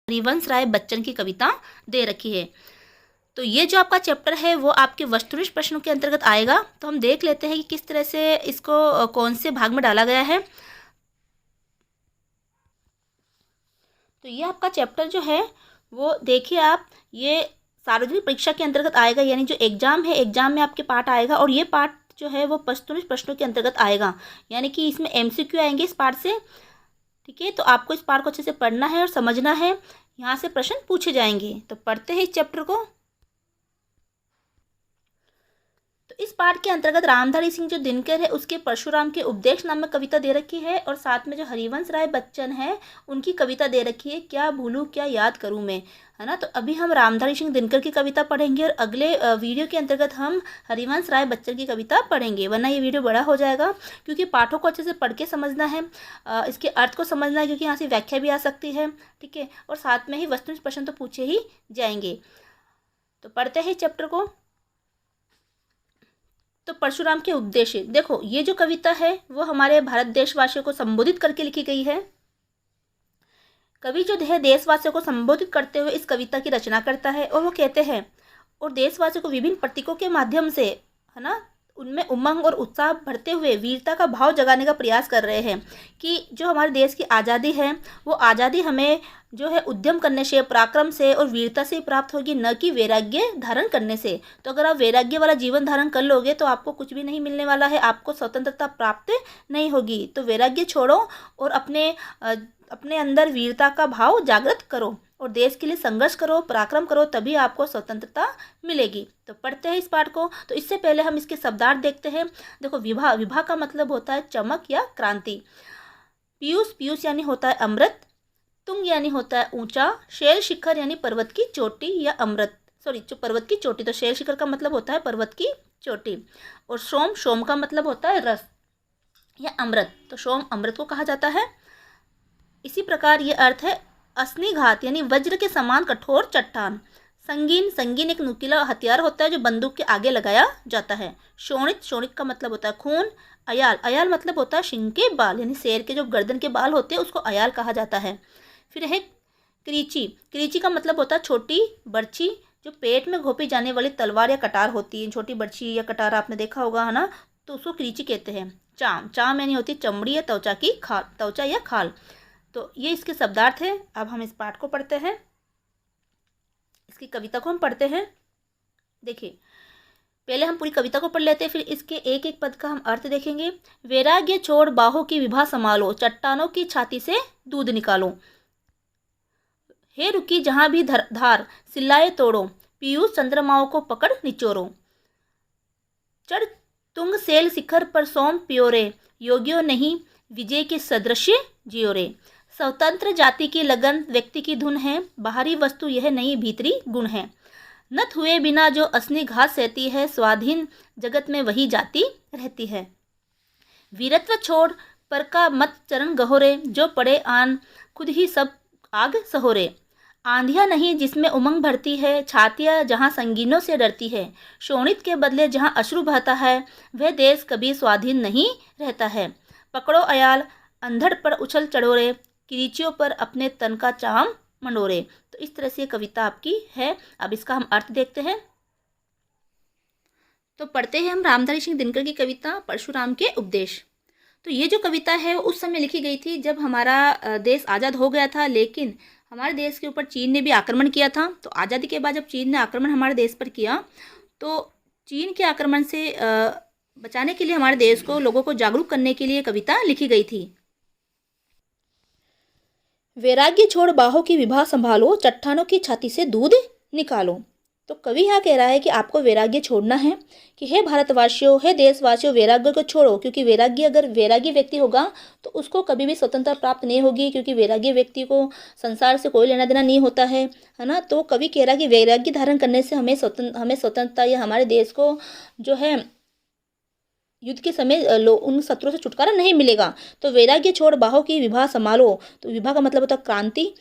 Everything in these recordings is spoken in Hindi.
हरिवंश राय बच्चन की कविता दे रखी है। तो ये जो आपका चैप्टर है वो आपके वस्तुनिष्ठ प्रश्नों के अंतर्गत आएगा। तो हम देख लेते हैं कि किस तरह से इसको कौन से भाग में डाला गया है। तो ये आपका चैप्टर जो है वो देखिए आप, ये सार्वजनिक परीक्षा के अंतर्गत आएगा, यानी जो एग्जाम है एग्जाम में आपके पार्ट आएगा, और ये पार्ट जो है वो वस्तुनिष्ठ प्रश्नों के अंतर्गत आएगा, यानी कि इसमें एमसीक्यू आएंगे इस पार्ट से। ठीक है, तो आपको इस पार्ट को अच्छे से पढ़ना है और समझना है, यहाँ से प्रश्न पूछे जाएंगे। तो पढ़ते हैं इस चैप्टर को। तो इस पाठ के अंतर्गत रामधारी सिंह जो दिनकर है उसके परशुराम के उपदेश नामक कविता दे रखी है, और साथ में जो हरिवंश राय बच्चन है उनकी कविता दे रखी है, क्या भूलूं क्या याद करूं मैं, है ना। तो अभी हम रामधारी सिंह दिनकर की कविता पढ़ेंगे और अगले वीडियो के अंतर्गत हम हरिवंश राय बच्चन की कविता पढ़ेंगे, वरना ये वीडियो बड़ा हो जाएगा, क्योंकि पाठों को अच्छे से पढ़ के समझना है, इसके अर्थ को समझना है, क्योंकि यहाँ से व्याख्या भी आ सकती है। ठीक है, और साथ में ही वस्तुनिष्ठ प्रश्न तो पूछे ही जाएंगे। तो पढ़ते हैं चैप्टर को। तो परशुराम के उद्देश्य, देखो ये जो कविता है वो हमारे भारत देशवासियों को संबोधित करके लिखी गई है। कवि जो है देशवासियों को संबोधित करते हुए इस कविता की रचना करता है, और वो कहते हैं और देशवासियों को विभिन्न प्रतीकों के माध्यम से, है ना, उनमें उमंग और उत्साह भरते हुए वीरता का भाव जगाने का प्रयास कर रहे हैं कि जो हमारे देश की आज़ादी है वो आज़ादी हमें जो है उद्यम करने से, पराक्रम से और वीरता से प्राप्त होगी, न कि वैराग्य धारण करने से। तो अगर आप वैराग्य वाला जीवन धारण कर लोगे तो आपको कुछ भी नहीं मिलने वाला है, आपको स्वतंत्रता प्राप्त नहीं होगी। तो वैराग्य छोड़ो और अपने अंदर वीरता का भाव जागृत करो और देश के लिए संघर्ष करो, पराक्रम करो, तभी आपको स्वतंत्रता मिलेगी। तो पढ़ते हैं इस पाठ को। तो इससे पहले हम इसके शब्दार्थ देखते हैं। देखो, विभा, विभा का मतलब होता है चमक या क्रांति। पीयूष, पीयूष यानी होता है अमृत। तुंग यानी होता है ऊंचा। शैल शिखर यानी पर्वत की चोटी या अमृत, सॉरी जो पर्वत की चोटी, तो शैल शिखर का मतलब होता है पर्वत की चोटी। और सोम, सोम का मतलब होता है रस या अमृत, तो सोम अमृत को कहा जाता है। इसी प्रकार ये अर्थ है अस्निघात यानी वज्र के समान कठोर चट्टान। संगीन, संगीन एक नुकीला हथियार होता है जो बंदूक के आगे लगाया जाता है। शोणित, शोणित का मतलब होता है खून। अयाल, अयाल मतलब होता है सिंह के बाल, यानी शेर के जो गर्दन के बाल होते हैं उसको अयाल कहा जाता है। फिर है क्रीची, क्रीची का मतलब होता है छोटी बर्छी, जो पेट में घोंपी जाने वाली तलवार या कटार होती है। छोटी बर्छी या कटार आपने देखा होगा, है ना, तो उसको क्रीची कहते हैं। चाम, चाम यानी होती है चमड़ी या त्वचा की खाल, त्वचा या खाल। तो ये इसके शब्दार्थ है। अब हम इस पाठ को पढ़ते हैं, इसकी कविता को हम पढ़ते हैं। देखिए, पहले हम पूरी कविता को पढ़ लेते हैं, फिर इसके एक एक पद का हम अर्थ देखेंगे। वैराग्य छोड़ बाहों की विभा संभालो, चट्टानों की छाती से दूध निकालो। हे रुकी जहां भी धार, सिल्लाए तोड़ो, पीयूष चंद्रमाओं को पकड़ निचोरो। चढ़ तुंग सेल शिखर पर सोम पियोरे, योगियों नहीं विजय के सदृश जियोरे। स्वतंत्र जाति की लगन व्यक्ति की धुन है, बाहरी वस्तु यह नहीं भीतरी गुण है। नत हुए बिना जो असली घात सहती है, स्वाधीन जगत में वही जाति रहती है। वीरत्व छोड़ पर का मत चरण गहोरे, जो पड़े आन खुद ही सब आग सहोरे। आंधियां नहीं जिसमें उमंग भरती है, छातियां जहां संगीनों से डरती है। शोणित के बदले जहां अश्रु बहता है, वह देश कभी स्वाधीन नहीं रहता है। पकड़ो अयाल अंधड़ पर उछल चढ़ोरे, किरीचियों पर अपने तन का चाम मंडोरे। तो इस तरह से ये कविता आपकी है। अब इसका हम अर्थ देखते हैं। तो पढ़ते हैं हम रामधारी सिंह दिनकर की कविता परशुराम के उपदेश। तो ये जो कविता है वो उस समय लिखी गई थी जब हमारा देश आज़ाद हो गया था, लेकिन हमारे देश के ऊपर चीन ने भी आक्रमण किया था। तो आज़ादी के बाद जब चीन ने आक्रमण हमारे देश पर किया, तो चीन के आक्रमण से बचाने के लिए हमारे देश को, लोगों को जागरूक करने के लिए कविता लिखी गई थी। वैराग्य छोड़ बाहों की विभा संभालो, चट्टानों की छाती से दूध निकालो। तो कवि यहाँ कह रहा है कि आपको वैराग्य छोड़ना है, कि हे भारतवासियों, हे देशवासियों, वैराग्य को छोड़ो, क्योंकि वैराग्य, अगर वैरागी व्यक्ति होगा तो उसको कभी भी स्वतंत्रता प्राप्त नहीं होगी, क्योंकि वैरागी व्यक्ति को संसार से कोई लेना देना नहीं होता है ना। तो कवि कह रहा है कि वैराग्य धारण करने से हमें स्वतंत्रता या हमारे देश को जो है युद्ध के समय उन शत्रुओं से छुटकारा नहीं मिलेगा। तो वैराग्य छोड़ बाहों की विभा संभालो, तो विभा का मतलब होता है क्रांति।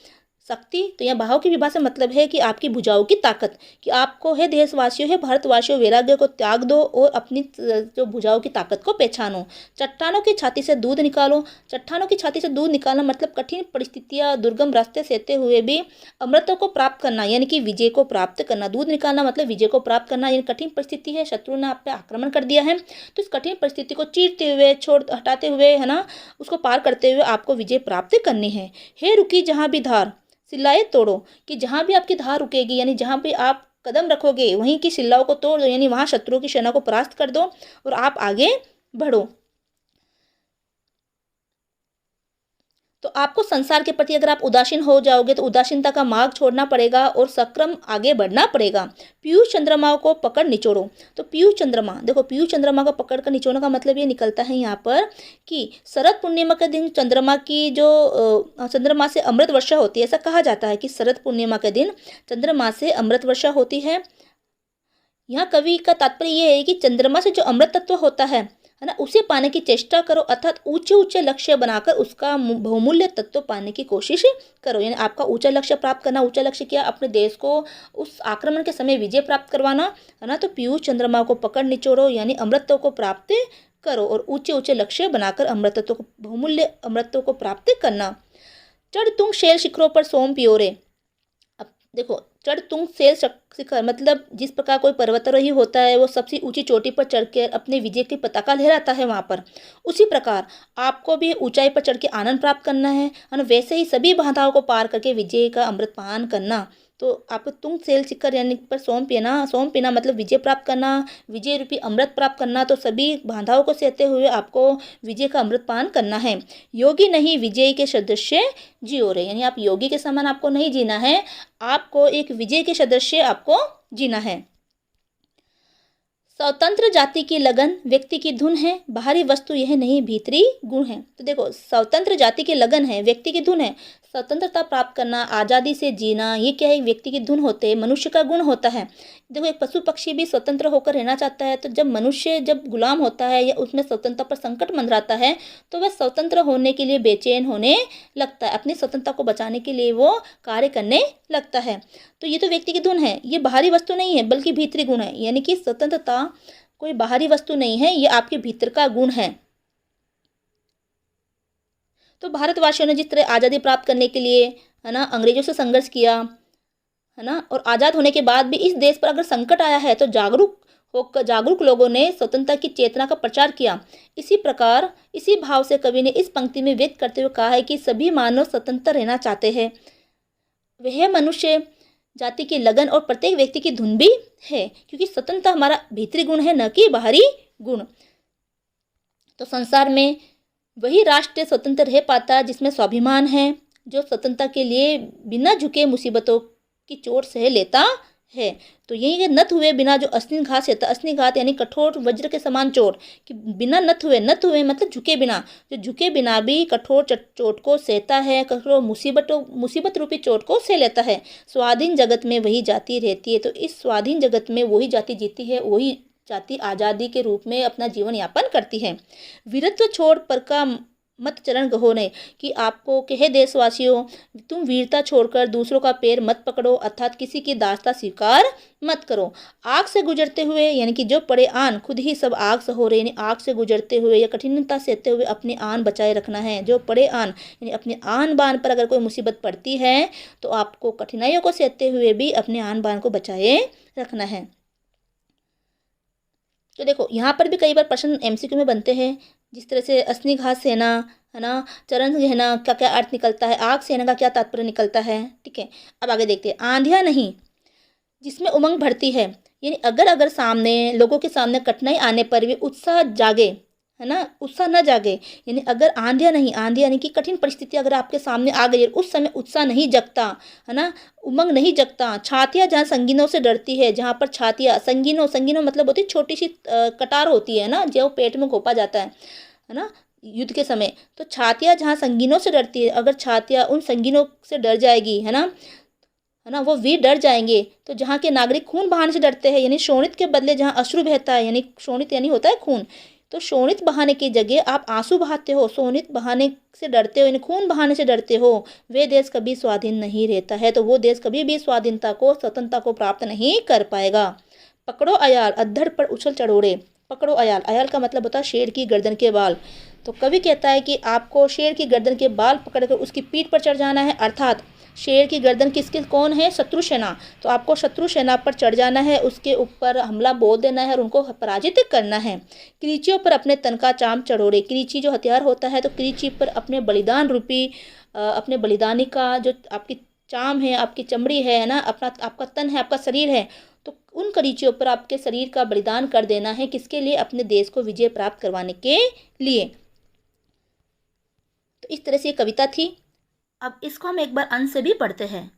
शक्ति, तो यहाँ भाव की विभा से मतलब है कि आपकी भुजाओं की ताकत, कि आपको है देशवासियों, है भारतवासियों, वैराग्य को त्याग दो और अपनी जो भुजाओं की ताकत को पहचानो। चट्टानों की छाती से दूध निकालो। चट्टानों की छाती से दूध निकालना मतलब कठिन परिस्थितियाँ, दुर्गम रास्ते सहते हुए भी अमृतों को प्राप्त करना, यानी कि विजय को प्राप्त करना। दूध निकालना मतलब विजय को प्राप्त करना, यानी कठिन परिस्थिति है, शत्रु ने आप पे आक्रमण कर दिया है, तो इस कठिन परिस्थिति को चीरते हुए, हटाते हुए, है ना, उसको पार करते हुए आपको विजय प्राप्त करनी है। हे रुकी जहाँ भी धार, सिल्लाएं तोड़ो, कि जहाँ भी आपकी धार रुकेगी, यानी जहाँ भी आप कदम रखोगे वहीं की सिल्लाओं को तोड़ दो, यानी वहाँ शत्रुओं की सेना को परास्त कर दो और आप आगे बढ़ो। तो आपको संसार के प्रति अगर आप उदासीन हो जाओगे तो उदासीनता का मार्ग छोड़ना पड़ेगा और सक्रम आगे बढ़ना पड़ेगा। पीयूष चंद्रमा को पकड़ निचोड़ो। तो पीयूष चंद्रमा, देखो पीयूष चंद्रमा का पकड़ कर निचोड़ने का मतलब ये निकलता है यहाँ पर कि शरद पूर्णिमा के दिन चंद्रमा की जो चंद्रमा से अमृत वर्षा होती है, ऐसा कहा जाता है कि शरद पूर्णिमा के दिन चंद्रमा से अमृत वर्षा होती है। यहाँ कवि का तात्पर्य ये है कि चंद्रमा से जो अमृत तत्व होता है ना, उसे पाने की चेष्टा करो, अर्थात ऊंचे ऊंचे लक्ष्य बनाकर उसका बहुमूल्य तत्व पाने की कोशिश करो। यानी आपका ऊंचा लक्ष्य प्राप्त करना, ऊंचा लक्ष्य क्या, अपने देश को उस आक्रमण के समय विजय प्राप्त करवाना, है ना। तो पीयूष चंद्रमा को पकड़ निचोड़ो, यानी अमृतत्व को प्राप्त करो और ऊंचे ऊंचे लक्ष्य बनाकर अमृतत्व को, बहुमूल्य अमृतत्व को प्राप्त करना। चढ़ तुंग शैल शिखरों पर सोम पियोरे। अब देखो, चढ़ तुंग शैल शिखर मतलब जिस प्रकार कोई पर्वतारोही होता है वो सबसे ऊंची चोटी पर चढ़कर अपने विजय की पताका लहराता है वहां पर, उसी प्रकार आपको भी ऊंचाई पर चढ़ के आनंद प्राप्त करना है और वैसे ही सभी बाधाओं को पार करके विजय का अमृत पान करना। तो आपको तुंग शैल शिखर यानी पर सोम पीना मतलब विजय प्राप्त करना, विजय रूपी अमृत प्राप्त करना। तो सभी बाधाओं को सहते हुए आपको विजय का अमृत पान करना है। योगी नहीं विजय के सदृश्य जियो रे, यानी आप योगी के समान आपको नहीं जीना है, आपको एक विजय के सदृश्य आपको जीना है। स्वतंत्र जाति की लगन व्यक्ति की धुन है, बाहरी वस्तु यह नहीं भीतरी गुण है। तो देखो, स्वतंत्र जाति की लगन है, व्यक्ति की धुन है। स्वतंत्रता प्राप्त करना, आज़ादी से जीना, ये क्या है, व्यक्ति की धुन होते हैं, मनुष्य का गुण होता है। देखो, एक पशु पक्षी भी स्वतंत्र होकर रहना चाहता है, तो जब मनुष्य जब गुलाम होता है या उसमें स्वतंत्रता पर संकट मंडराता है तो वह स्वतंत्र होने के लिए बेचैन होने लगता है, अपनी स्वतंत्रता को बचाने के लिए वो कार्य करने लगता है। तो ये तो व्यक्ति की धुन है, ये बाहरी वस्तु नहीं है बल्कि भीतरी गुण है, यानी कि स्वतंत्रता कोई बाहरी वस्तु नहीं है, ये आपके भीतर का गुण है। तो भारतवासियों ने जिस तरह आज़ादी प्राप्त करने के लिए, है ना, अंग्रेजों से संघर्ष किया, है ना, और आज़ाद होने के बाद भी इस देश पर अगर संकट आया है तो जागरूक लोगों ने स्वतंत्रता की चेतना का प्रचार किया। इसी प्रकार इसी भाव से कवि ने इस पंक्ति में व्यक्त करते हुए कहा है कि सभी मानव स्वतंत्र रहना चाहते हैं, वह मनुष्य जाति की लगन और प्रत्येक व्यक्ति की धुन भी है, क्योंकि स्वतंत्रता हमारा भीतरी गुण है, न कि बाहरी गुण। तो संसार में वही राष्ट्र स्वतंत्र रह पाता जिसमें स्वाभिमान है, जो स्वतंत्रता के लिए बिना झुके मुसीबतों की चोट सह लेता है। तो यही नत हुए बिना जो असनी घात सहता, असनी घात यानी कठोर वज्र के समान चोट, कि बिना नत हुए मतलब झुके बिना, जो झुके बिना भी कठोर चोट को सहता है, कठोर मुसीबत रूपी चोट को सह लेता है। स्वाधीन जगत में वही जाति रहती है। तो इस स्वाधीन जगत में वही जाति जीती है, वही जाति आज़ादी के रूप में अपना जीवन यापन करती है। वीरत्व छोड़ पर का मत चरण गहो ने, कि आपको कहे देशवासियों, तुम वीरता छोड़कर दूसरों का पैर मत पकड़ो, अर्थात किसी की दास्ता स्वीकार मत करो। आग से गुजरते हुए, यानी कि जो पड़े आन, खुद ही सब आग सहो रहे, यानी आग से गुजरते हुए या कठिनता सहते हुए अपने आन बचाए रखना है। जो पड़े आन यानी अपने आन बान पर अगर कोई मुसीबत पड़ती है तो आपको कठिनाइयों को सहते हुए भी अपने आन बान को बचाए रखना है। तो देखो, यहाँ पर भी कई बार प्रश्न एमसीक्यू में बनते हैं, जिस तरह से असनी घात सेना, है ना, चरण गहना का क्या अर्थ निकलता है, आग सेना का क्या तात्पर्य निकलता है। ठीक है, अब आगे देखते हैं। आंधियाँ नहीं जिसमें उमंग बढ़ती है, यानी अगर सामने लोगों के सामने कठिनाई आने पर भी उत्साह जागे, है ना, उत्साह न जागे, यानी अगर आंधियाँ नहीं, आंधी यानी कि कठिन परिस्थिति अगर आपके सामने आ गई उस समय उत्साह नहीं जगता, है ना, उमंग नहीं जगता। छातियाँ जहाँ संगीनों से डरती है, जहाँ पर छातियाँ संगीनों मतलब होती है छोटी सी कटार होती है ना, जो पेट में घोंपा जाता है ना युद्ध के समय। तो छातियाँ जहाँ संगीनों से डरती है, अगर छातियाँ उन संगीनों से डर जाएगी, है ना, वो वीर डर जाएंगे। तो जहाँ के नागरिक खून बहाने से डरते हैं, यानी शोणित के बदले जहाँ अश्रु बहता है, यानी शोणित यानी होता है खून, तो शोणित बहाने की जगह आप आंसू बहाते हो, शोणित बहाने से डरते हो, यानी खून बहाने से डरते हो, वे देश कभी स्वाधीन नहीं रहता है। तो वो देश कभी भी स्वाधीनता को, स्वतंत्रता को प्राप्त नहीं कर पाएगा। पकड़ो अयाल अद्धड़ पर उछल चढ़ोड़े। पकड़ो अयाल, अयाल का मतलब होता है शेर की गर्दन के बाल। तो कवि कहता है कि आपको शेर की गर्दन के बाल पकड़कर उसकी पीठ पर चढ़ जाना है, अर्थात शेर की गर्दन किसकी कौन है? शत्रु सेना। तो आपको शत्रु सेना पर चढ़ जाना है, उसके ऊपर हमला बोल देना है और उनको पराजित करना है। क्रीचियों पर अपने तन का चाम चढ़ोड़े। क्रीची जो हथियार होता है, तो क्रीची पर अपने बलिदान रूपी अपने बलिदानी का जो आपकी चाम है, आपकी चमड़ी है ना, अपना आपका तन है, आपका शरीर है, तो उन क्रीचियों पर आपके शरीर का बलिदान कर देना है। किसके लिए? अपने देश को विजय प्राप्त करवाने के लिए। तो इस तरह से ये कविता थी। अब इसको हम एक बार अंश से भी पढ़ते हैं।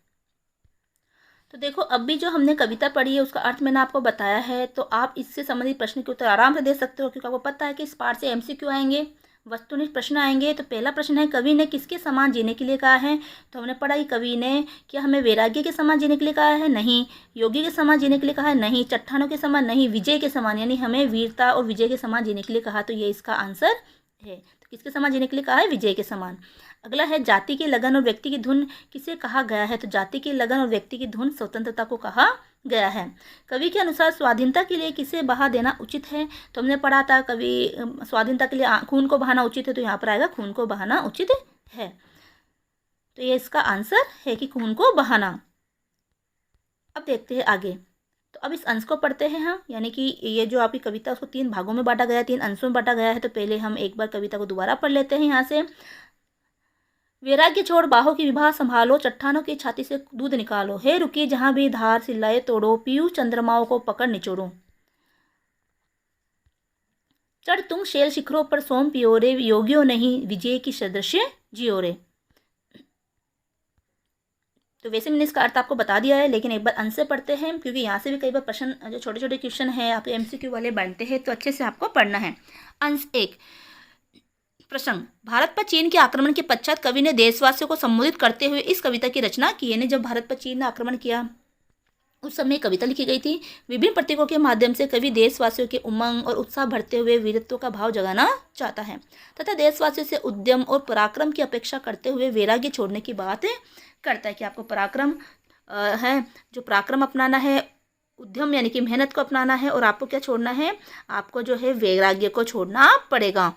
तो देखो, अब भी जो हमने कविता पढ़ी है उसका अर्थ मैंने आपको बताया है, तो आप इससे संबंधित प्रश्न के उत्तर आराम से दे सकते हो, क्योंकि आपको पता है कि इस पाठ से एमसीक्यू आएंगे, वस्तुनिष्ठ प्रश्न आएंगे। तो पहला प्रश्न है, कवि ने किसके समान जीने के लिए कहा है? तो हमने पढ़ा कि कवि ने क्या हमें वैराग्य के समान जीने के लिए कहा है? नहीं। योगी के समान जीने के लिए कहा है? नहीं। चट्टानों के समान? नहीं। विजय के समान, यानी हमें वीरता और विजय के समान जीने के लिए कहा, तो ये इसका आंसर है। तो किसके समान जीने के लिए कहा है? विजय के समान। अगला है, जाति की लगन और व्यक्ति की धुन किसे कहा गया है? तो जाति की लगन और व्यक्ति की धुन स्वतंत्रता को कहा गया है। कवि के अनुसार स्वाधीनता के लिए किसे बहा देना उचित है? तो हमने पढ़ा था कवि स्वाधीनता के लिए खून को बहाना उचित है, तो यहाँ पर आएगा खून को बहाना उचित है। तो ये इसका आंसर है कि खून को बहाना। अब देखते हैं आगे। तो अब इस अंश को पढ़ते हैं हम, यानी कि ये जो आपकी कविता उसको 3 भागों में बांटा गया है, 3 अंशों में बांटा गया है। तो पहले हम एक बार कविता को दोबारा पढ़ लेते हैं यहाँ से। वैराग्य छोड़ बाहों की विवाह संभालो, चट्टानों की छाती से दूध निकालो, हे रुकी जहां भी धार सिल्लाए तोड़ो, पीयूष चंद्रमाओं को पकड़ निचोड़ो। चढ़ तुम शैल शिखरों पर सोम पियो रे, योगियों नहीं विजय की सदृश्य जियो रे। तो वैसे मैंने इसका अर्थ आपको बता दिया है, लेकिन एक बार अंश से पढ़ते हैं, क्योंकि यहाँ से भी कई बार प्रश्न जो छोटे छोटे क्वेश्चन है आपके एमसीक्यू वाले बनते हैं, तो अच्छे से आपको पढ़ना है। अंश 1, प्रसंग। भारत पर चीन के आक्रमण के पश्चात कवि ने देशवासियों को संबोधित करते हुए इस कविता की रचना की। यानी जब भारत पर चीन ने आक्रमण किया उस समय कविता लिखी गई थी। विभिन्न प्रतीकों के माध्यम से कवि देशवासियों के उमंग और उत्साह भरते हुए वीरत्व का भाव जगाना चाहता है तथा देशवासियों से उद्यम और पराक्रम की अपेक्षा करते हुए वैराग्य छोड़ने की बात करता है कि आपको पराक्रम है, जो पराक्रम अपनाना है, उद्यम यानी कि मेहनत को अपनाना है, और आपको क्या छोड़ना है? आपको जो है वैराग्य को छोड़ना पड़ेगा।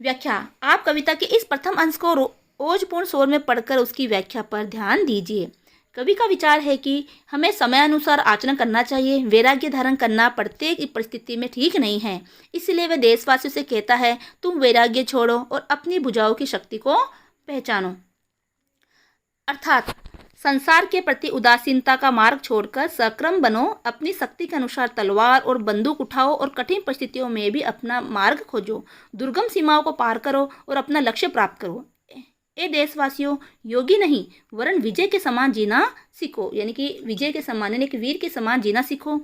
व्याख्या। आप कविता के इस प्रथम अंश को ओजपूर्ण स्वर में पढ़कर उसकी व्याख्या पर ध्यान दीजिए। कवि का विचार है कि हमें समयानुसार आचरण करना चाहिए। वैराग्य धारण करना प्रत्येक परिस्थिति में ठीक नहीं है, इसलिए वह देशवासियों से कहता है, तुम वैराग्य छोड़ो और अपनी भुजाओं की शक्ति को पहचानो। अर्थात संसार के प्रति उदासीनता का मार्ग छोड़कर सक्रम बनो, अपनी शक्ति के अनुसार तलवार और बंदूक उठाओ और कठिन परिस्थितियों में भी अपना मार्ग खोजो, दुर्गम सीमाओं को पार करो और अपना लक्ष्य प्राप्त करो। ए देशवासियों, योगी नहीं वरन विजय के समान जीना सीखो, यानी कि विजय के समान यानी कि वीर के समान जीना सीखो।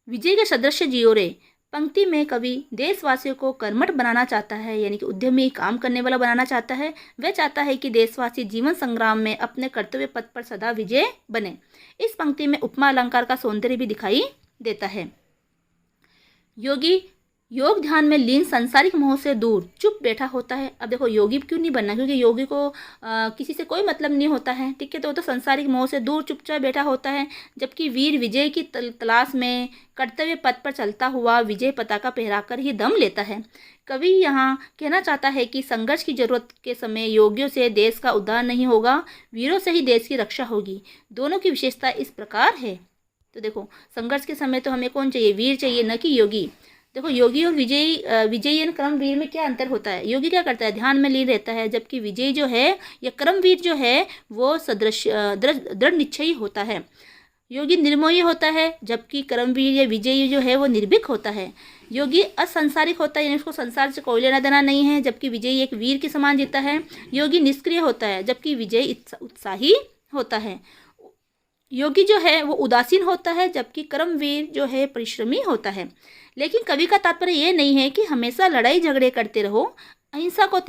विजय के सदृश जियो रे पंक्ति में कवि देशवासियों को कर्मठ बनाना चाहता है, यानी कि उद्यमी, काम करने वाला बनाना चाहता है। वह चाहता है कि देशवासी जीवन संग्राम में अपने कर्तव्य पथ पर सदा विजय बने। इस पंक्ति में उपमा अलंकार का सौंदर्य भी दिखाई देता है। योगी योग ध्यान में लीन सांसारिक मोह से दूर चुप बैठा होता है। अब देखो, योगी क्यों नहीं बनना? क्योंकि योगी को किसी से कोई मतलब नहीं होता है, ठीक है। तो सांसारिक मोह से दूर चुपचाप बैठा होता है, जबकि वीर विजय की तलाश में कर्तव्य पथ पर चलता हुआ विजय पताका फहराकर ही दम लेता है। कवि यहाँ कहना चाहता है कि संघर्ष की जरूरत के समय योगियों से देश का उद्धार नहीं होगा, वीरों से ही देश की रक्षा होगी। दोनों की विशेषता इस प्रकार है। तो देखो, संघर्ष के समय तो हमें कौन चाहिए? वीर चाहिए, न कि योगी। देखो, योगी और विजयी कर्मवीर में क्या अंतर होता है? योगी क्या करता है? ध्यान में लीन रहता है, जबकि विजयी जो है या कर्मवीर जो है वो दृढ़ निश्चयी होता है। योगी निर्मोही होता है, जबकि कर्मवीर या विजयी जो है वो निर्भीक होता है। योगी असंसारिक होता है, यानी उसको संसार से कोई लेना देना नहीं है, जबकि विजयी एक वीर के समान जीता है। योगी निष्क्रिय होता है, जबकि विजयी उत्साही होता है। योगी जो है वो उदासीन होता है, जबकि कर्मवीर जो है परिश्रमी होता है। लेकिन कवि का तात्पर्य ये नहीं है कि हमेशा लड़ाई झगड़े करते रहो। अहिंसा को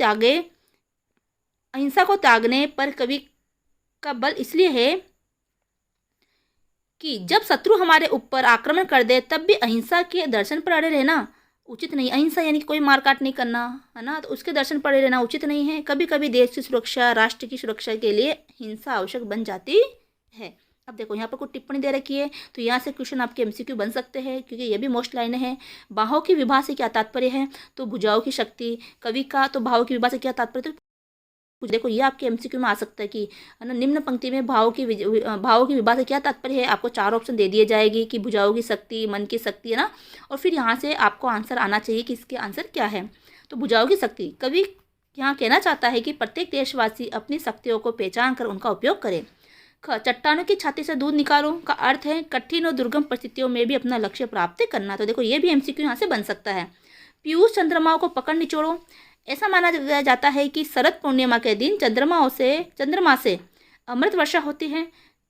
त्यागने पर कवि का बल इसलिए है कि जब शत्रु हमारे ऊपर आक्रमण कर दे तब भी अहिंसा के दर्शन पर अड़े रहना उचित नहीं। अहिंसा यानी कि कोई मारकाट नहीं करना, है ना, तो उसके दर्शन पड़े रहना उचित नहीं है। कभी कभी देश की सुरक्षा, राष्ट्र की सुरक्षा के लिए हिंसा आवश्यक बन जाती है। अब देखो यहाँ पर कुछ टिप्पणी दे रखी है, तो यहाँ से क्वेश्चन आपके एमसीक्यू बन सकते हैं, क्योंकि ये भी मोस्ट लाइनें हैं। बाहों की विभा से क्या तात्पर्य है, तो भुजाओं की शक्ति। कवि का तो भावों की विभा से क्या तात्पर्य, तो देखो ये आपके एमसीक्यू में आ सकता है कि, है ना, निम्न पंक्ति में भावों की विभा से क्या तात्पर्य है। आपको 4 ऑप्शन दे दिए जाएगी कि भुजाओं की शक्ति, मन की शक्ति, है ना, और फिर यहाँ से आपको आंसर आना चाहिए कि इसके आंसर क्या है। तो भुजाओं की शक्ति, कवि यहाँ कहना चाहता है कि प्रत्येक देशवासी अपनी शक्तियों को पहचान कर उनका उपयोग करे। चट्टानों की छाती से दूध निकालो का अर्थ है कठिन और दुर्गम परिस्थितियों में भी अपना लक्ष्य प्राप्त करना। तो देखो ये भी एमसीक्यू यहाँ से बन सकता है। पीयूष चंद्रमाओं को पकड़ निचोड़ो, ऐसा माना जाता है कि शरद पूर्णिमा के दिन चंद्रमा से अमृत वर्षा होती है।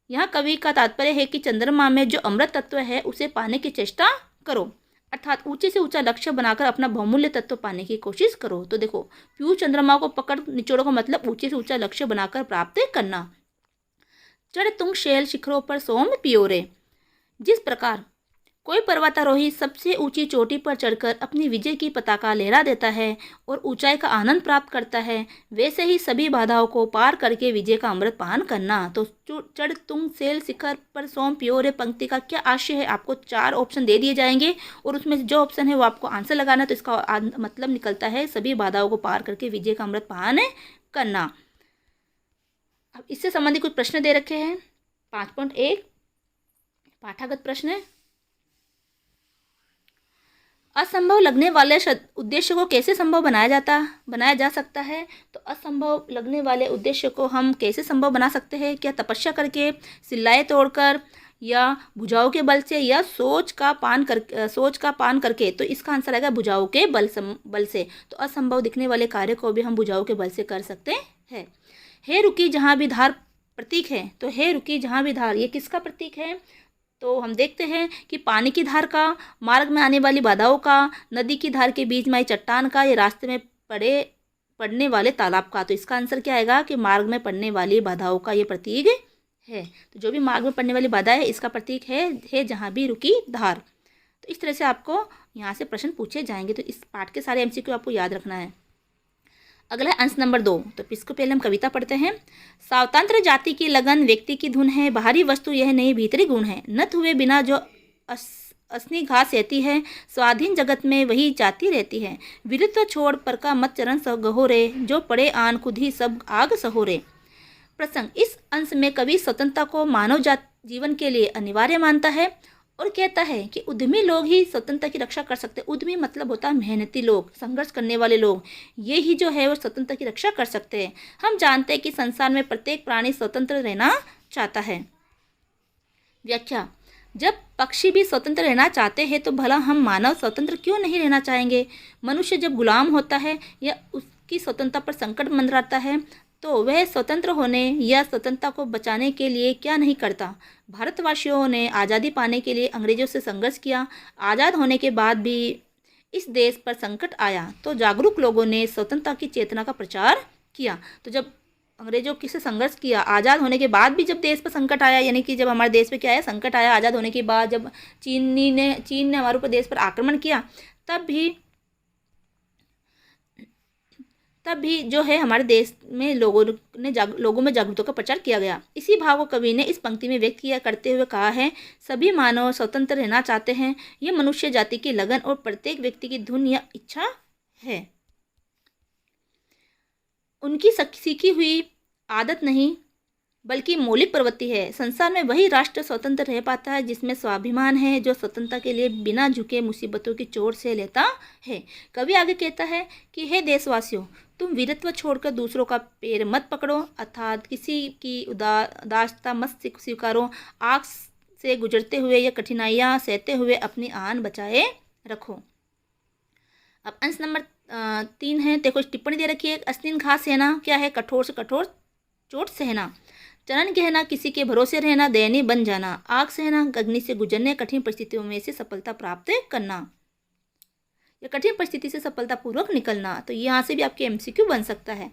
यहाँ कवि का तात्पर्य है कि चंद्रमा में जो अमृत तत्व है उसे पाने की चेष्टा करो, अर्थात ऊंचे से ऊंचा लक्ष्य बनाकर अपना बहुमूल्य तत्व पाने की कोशिश करो। तो देखो पीयूष चंद्रमा को पकड़ निचोड़ो का मतलब ऊंचे से ऊंचा लक्ष्य बनाकर प्राप्त करना। चढ़ तुंग शैल शिखरों पर सोम पियोरे, जिस प्रकार कोई पर्वतारोही सबसे ऊंची चोटी पर चढ़कर अपनी विजय की पताका लहरा देता है और ऊंचाई का आनंद प्राप्त करता है, वैसे ही सभी बाधाओं को पार करके विजय का अमृत पान करना। तो चढ़ तुंग शैल शिखर पर सोम पियोरे पंक्ति का क्या आशय है, आपको 4 ऑप्शन दे दिए जाएंगे और उसमें से जो ऑप्शन है वो आपको आंसर लगाना। तो इसका मतलब निकलता है सभी बाधाओं को पार करके विजय का अमृत पान करना। अब इससे संबंधित कुछ प्रश्न दे रखे हैं। 5.1 पाठागत प्रश्न है, असंभव लगने वाले उद्देश्य को कैसे संभव बनाया जा सकता है। तो असंभव लगने वाले उद्देश्य को हम कैसे संभव बना सकते हैं, क्या तपस्या करके, सिल्लाएं तोड़कर, या भुजाओं के बल से, या सोच का पान करके। तो इसका आंसर आएगा भुजाओं के बल से। तो असंभव दिखने वाले कार्य को भी हम भुजाओं के बल से कर सकते हैं। हे रुकी जहाँ भी धार प्रतीक है, तो हे रुकी जहाँ भी धार ये किसका प्रतीक है। तो हम देखते हैं कि पानी की धार का, मार्ग में आने वाली बाधाओं का, नदी की धार के बीच में आई चट्टान का, ये रास्ते में पड़ने वाले तालाब का। तो इसका आंसर क्या आएगा कि मार्ग में पड़ने वाली बाधाओं का ये प्रतीक है। तो जो भी मार्ग में पड़ने वाली बाधा है इसका प्रतीक है जहाँ भी रुकी धार। तो इस तरह से आपको यहाँ से प्रश्न पूछे जाएंगे। तो इस पाठ के सारे एमसीक्यू आपको याद रखना है। अगला है अंश नंबर 2। तो इसको पहले हम कविता पढ़ते हैं। सावतंत्र जाति की लगन व्यक्ति की धुन है, बाहरी वस्तु यह नहीं भीतरी गुण है। नत हुए बिना जो असनी घास रहती है, स्वाधीन जगत में वही जाती रहती है। विरुद्ध छोड़ पर का मत चरण गहोरे, जो पड़े आन खुद ही सब आग सहोरे। प्रसंग, इस अंश में कवि स्वतंत्रता को मानव जीवन के लिए अनिवार्य मानता है और कहता है कि उद्यमी लोग ही स्वतंत्रता की रक्षा कर सकते हैं। उद्यमी मतलब होता है मेहनती लोग, संघर्ष करने वाले लोग, ये ही जो है वो स्वतंत्रता की रक्षा कर सकते हैं। हम जानते हैं कि संसार में प्रत्येक प्राणी स्वतंत्र रहना चाहता है। व्याख्या, जब पक्षी भी स्वतंत्र रहना चाहते हैं तो भला हम मानव स्वतंत्र क्यों नहीं रहना चाहेंगे। मनुष्य जब गुलाम होता है या उसकी स्वतंत्रता पर संकट मंडराता है तो वह स्वतंत्र होने या स्वतंत्रता को बचाने के लिए क्या नहीं करता। भारतवासियों ने आज़ादी पाने के लिए अंग्रेजों से संघर्ष किया। आज़ाद होने के बाद भी इस देश पर संकट आया तो जागरूक लोगों ने स्वतंत्रता की चेतना का प्रचार किया। तो जब अंग्रेजों से संघर्ष किया, आज़ाद होने के बाद भी जब देश पर संकट आया, यानी कि जब हमारे देश पे क्या आया, संकट आया आज़ाद होने के बाद, जब चीन ने हमारे ऊपर देश पर आक्रमण किया, तब भी जो है हमारे देश में लोगों में जागरूकता का प्रचार किया गया। इसी भाव को कवि ने इस पंक्ति में व्यक्त किया करते हुए कहा है, सभी मानव स्वतंत्र रहना चाहते हैं। यह मनुष्य जाति की लगन और प्रत्येक व्यक्ति की धुन या इच्छा है। उनकी सीखी हुई आदत नहीं बल्कि मौलिक प्रवृत्ति है। संसार में वही राष्ट्र स्वतंत्र रह पाता है जिसमें स्वाभिमान है, जो स्वतंत्रता के लिए बिना झुके मुसीबतों की चोट से लेता है। कवि आगे कहता है कि हे देशवासियों, तुम वीरत्व छोड़कर दूसरों का पैर मत पकड़ो, अर्थात किसी की उदारता मत स्वीकारो। आग से गुजरते हुए या कठिनाइयाँ सहते हुए अपनी आन बचाए रखो। अब अंश नंबर 3 है। देखो टिप्पणी दे रखी है, अस्नीन घास सहना क्या है, कठोर से कठोर चोट सहना। चरण कहना, किसी के भरोसे रहना, दयनीय बन जाना। आग सहना, अग्नि से गुजरने, कठिन परिस्थितियों में से सफलता प्राप्त करना या कठिन परिस्थिति से सफलतापूर्वक निकलना। तो यहाँ से भी आपके एमसीक्यू बन सकता है।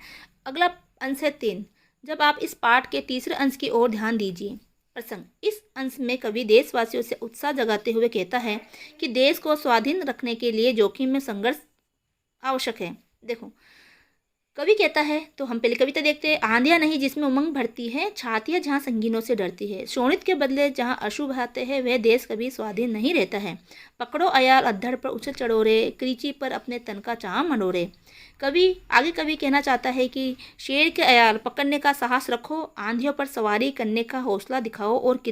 अगला अंश है 3। जब आप इस पाठ के तीसरे अंश की ओर ध्यान दीजिए, प्रसंग। इस अंश में कवि देशवासियों से उत्साह जगाते हुए कहता है कि देश को स्वाधीन रखने के लिए जोखिम में संघर्ष आवश्यक है। देखो कवि कहता है, तो हम पहले कविता देखते हैं। आंधियां नहीं जिसमें उमंग भरती है, छातियां जहाँ संगीनों से डरती है, शोणित के बदले जहाँ अशुभ आते हैं, वह देश कभी स्वाधीन नहीं रहता है। पकड़ो अयाल अद्धड़ पर उछल चढ़ोरे, क्रीची पर अपने तन का चाम मनोरे। कवि कहना चाहता है कि शेर के अयाल पकड़ने का साहस रखो, आंधियों पर सवारी करने का हौसला दिखाओ और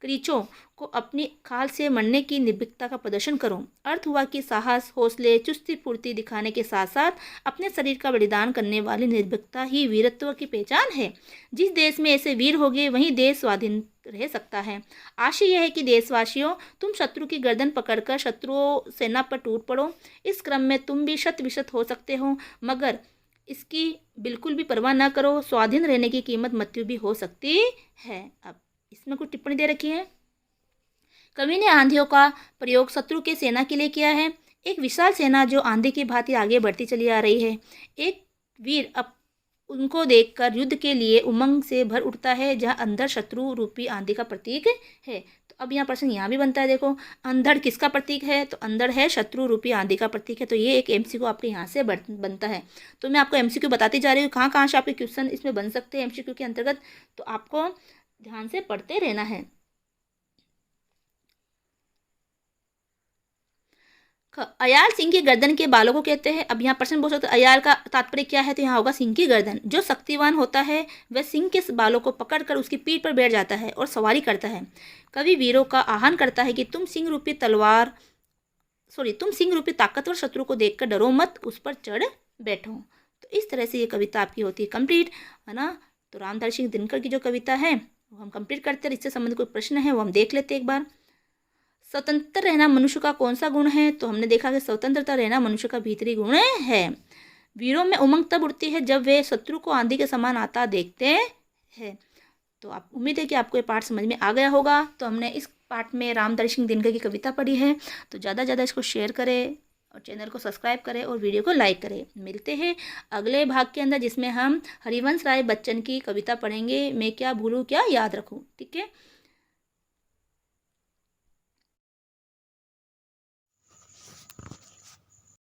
क्रीचों को अपनी खाल से मरने की निर्भीकता का प्रदर्शन करो। अर्थ हुआ कि साहस, हौसले, चुस्ती फुर्ती दिखाने के साथ साथ अपने शरीर का बलिदान करने वाली निर्भीकता ही वीरत्व की पहचान है। जिस देश में ऐसे वीर होंगे वहीं देश स्वाधीन रह सकता है। आशय यह है कि देशवासियों, तुम शत्रु की गर्दन पकड़कर शत्रु सेना पर टूट पड़ो। इस क्रम में तुम भी शत विशत हो सकते हो, मगर इसकी बिल्कुल भी परवाह न करो। स्वाधीन रहने की कीमत मृत्यु भी हो सकती है। अब इसमें कुछ टिप्पणी दे रखी है। कवि ने आंधियों का प्रयोग शत्रु के सेना के लिए किया है। एक विशाल सेना जो आंधी की भांति आगे बढ़ती चली आ रही है। एक वीर अब उनको देखकर युद्ध के लिए उमंग से भर उठता है, जहां अंधड़ शत्रु रूपी आंधी का प्रतीक है। तो अब यहाँ प्रश्न यहाँ भी बनता है। देखो अंधड़ किसका प्रतीक है, तो अंधड़ है शत्रु रूपी आंधी का प्रतीक है। तो ये एक एमसीक्यू आपके यहाँ से बनता है। तो मैं आपको एमसीक्यू बताती जा रही हूँ, कहाँ कहाँ से आपके क्वेश्चन इसमें बन सकते हैं एमसीक्यू के अंतर्गत, तो आपको ध्यान से पढ़ते रहना है। अयाल सिंह की गर्दन के बालों को कहते हैं। अब यहाँ प्रश्न बोल सकते अयाल का तात्पर्य क्या है, तो यहाँ होगा सिंह की गर्दन। जो शक्तिवान होता है वह सिंह के बालों को पकड़कर उसकी पीठ पर बैठ जाता है और सवारी करता है। कवि वीरों का आह्वान करता है कि तुम सिंह रूपी ताकतवर शत्रु को देखकर डरो मत, उस पर चढ़ बैठो। तो इस तरह से ये कविता आपकी होती है कंप्लीट, है ना। तो रामधारी सिंह दिनकर की जो कविता है वो हम कंप्लीट करते हैं। इससे संबंधित कोई प्रश्न है वो हम देख लेते हैं एक बार। स्वतंत्र रहना मनुष्य का कौन सा गुण है, तो हमने देखा कि स्वतंत्रता रहना मनुष्य का भीतरी गुण है। वीरों में उमंग तब उठती है जब वे शत्रु को आंधी के समान आता देखते हैं। तो आप उम्मीद है कि आपको ये पाठ समझ में आ गया होगा। तो हमने इस पाठ में रामधारी सिंह दिनकर की कविता पढ़ी है। तो ज़्यादा से ज़्यादा इसको शेयर करें और चैनल को सब्सक्राइब करें और वीडियो को लाइक करें। मिलते हैं अगले भाग के अंदर, जिसमें हम हरिवंश राय बच्चन की कविता पढ़ेंगे, मैं क्या भूलूं क्या याद रखूं। ठीक है।